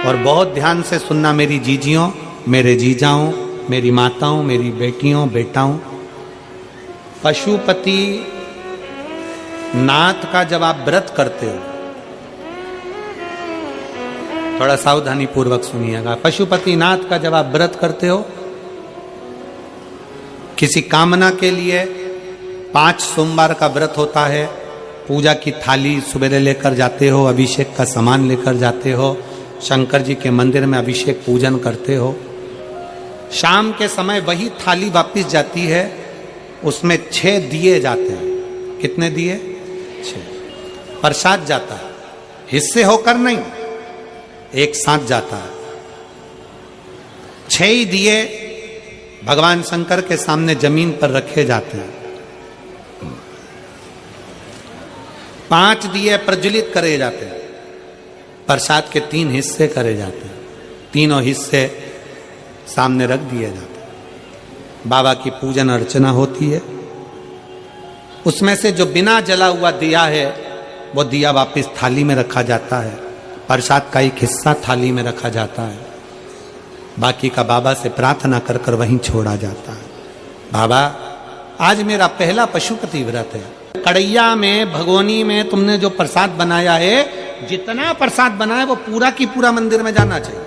और बहुत ध्यान से सुनना मेरी जीजियों, मेरे जीजाओं, मेरी माताओं, मेरी बेटियों, बेटाओं। पशुपति नाथ का जब आप व्रत करते हो, थोड़ा सावधानी पूर्वक सुनिएगा। पशुपति नाथ का जब आप व्रत करते हो, किसी कामना के लिए 5 सोमवार का व्रत होता है, पूजा की थाली सुबह लेकर जाते हो, अभिषेक का सामान लेकर जाते हो, शंकर जी के मंदिर में अभिषेक पूजन करते हो। शाम के समय वही थाली वापस जाती है, उसमें 6 दिए जाते हैं। कितने दिए? 6। प्रसाद जाता है, हिस्से होकर नहीं, एक साथ जाता है। 6 ही दिए भगवान शंकर के सामने जमीन पर रखे जाते हैं। 5 दिए प्रज्वलित करे जाते हैं। प्रसाद के 3 हिस्से करे जाते हैं, तीनों हिस्से सामने रख दिए जाते हैं। बाबा की पूजन अर्चना होती है। उसमें से जो बिना जला हुआ दिया है, वो दिया वापस थाली में रखा जाता है। प्रसाद का एक हिस्सा थाली में रखा जाता है, बाकी का बाबा से प्रार्थना कर कर वहीं छोड़ा जाता है। बाबा, आज मेरा पहला पशुपति व्रत है। कड़ैया में, भगोनी में तुमने जो प्रसाद बनाया है, जितना प्रसाद बनाया वो पूरा की पूरा मंदिर में जाना चाहिए।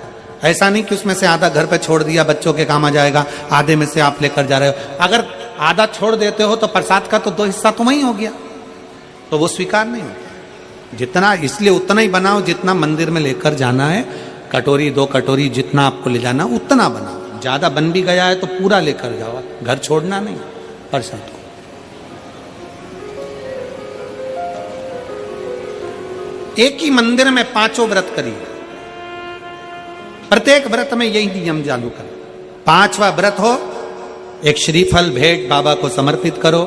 ऐसा नहीं कि उसमें से आधा घर पे छोड़ दिया, बच्चों के काम आ जाएगा, आधे में से आप लेकर जा रहे हो। अगर आधा छोड़ देते हो तो प्रसाद का तो 2 हिस्सा तो वहीं हो गया, तो वो स्वीकार नहीं होता। जितना, इसलिए उतना ही बनाओ जितना मंदिर में लेकर जाना है। कटोरी 2 कटोरी जितना आपको ले जाना उतना बनाओ। ज्यादा बन भी गया है तो पूरा लेकर जाओ, घर छोड़ना नहीं प्रसाद को। एक ही मंदिर में 5 व्रत करिए, प्रत्येक व्रत में यही नियम चालू करो। 5वां व्रत हो, एक श्रीफल भेंट बाबा को समर्पित करो।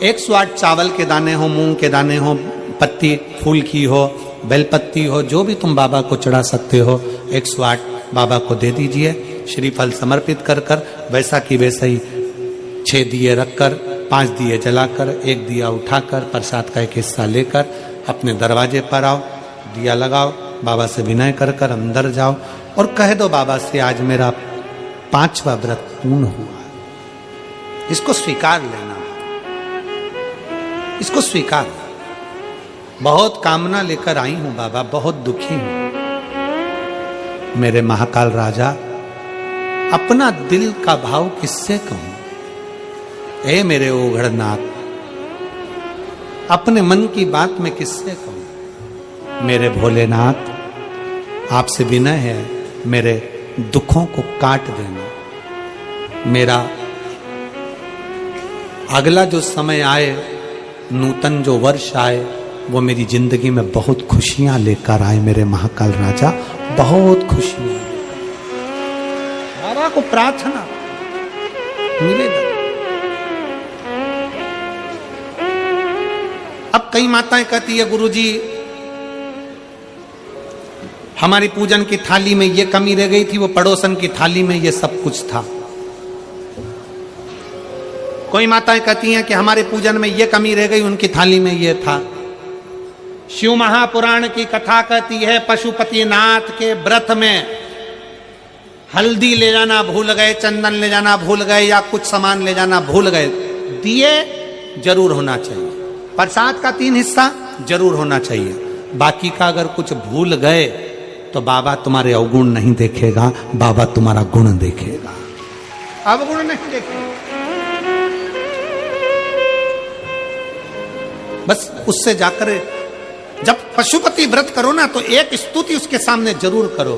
108 चावल के दाने हो, मूंग के दाने हो, पत्ती फूल की हो, बेलपत्ती हो, जो भी तुम बाबा को चढ़ा सकते हो, 108 बाबा को दे दीजिए। श्रीफल समर्पित कर कर वैसा की वैसा ही 6 दिए रखकर, 5 दिए जलाकर, 1 दिया उठाकर, प्रसाद का एक हिस्सा लेकर अपने दरवाजे पर आओ, दिया लगाओ, बाबा से विनय कर कर अंदर जाओ और कह दो बाबा से, आज मेरा 5वां व्रत पूर्ण हुआ। इसको स्वीकार लेना, इसको स्वीकार। बहुत कामना लेकर आई हूं बाबा, बहुत दुखी हूं। मेरे महाकाल राजा, अपना दिल का भाव किससे कहूं? ए मेरे ओघड़नाथ, अपने मन की बात में किससे कहूं? मेरे भोलेनाथ, आपसे विनय है, मेरे दुखों को काट देना। मेरा अगला जो समय आए, नूतन जो वर्ष आए, वो मेरी जिंदगी में बहुत खुशियां लेकर आए। मेरे महाकाल राजा, बहुत खुशियां। बाबा को प्रार्थना मिलेगा। अब कई माताएं कहती है, गुरुजी हमारी पूजन की थाली में ये कमी रह गई थी, वो पड़ोसन की थाली में ये सब कुछ था। कोई माताएं कहती हैं कि हमारे पूजन में ये कमी रह गई, उनकी थाली में ये था। शिव महापुराण की कथा कहती है, पशुपति नाथ के व्रत में हल्दी ले जाना भूल गए, चंदन ले जाना भूल गए, या कुछ सामान ले जाना भूल गए, दिए जरूर होना चाहिए। प्रसाद का 3 हिस्सा जरूर होना चाहिए। बाकी का अगर कुछ भूल गए तो बाबा तुम्हारे अवगुण नहीं देखेगा, बाबा तुम्हारा गुण देखेगा, अवगुण नहीं देखेगा। बस उससे जाकर जब पशुपति व्रत करो ना, तो एक स्तुति उसके सामने जरूर करो।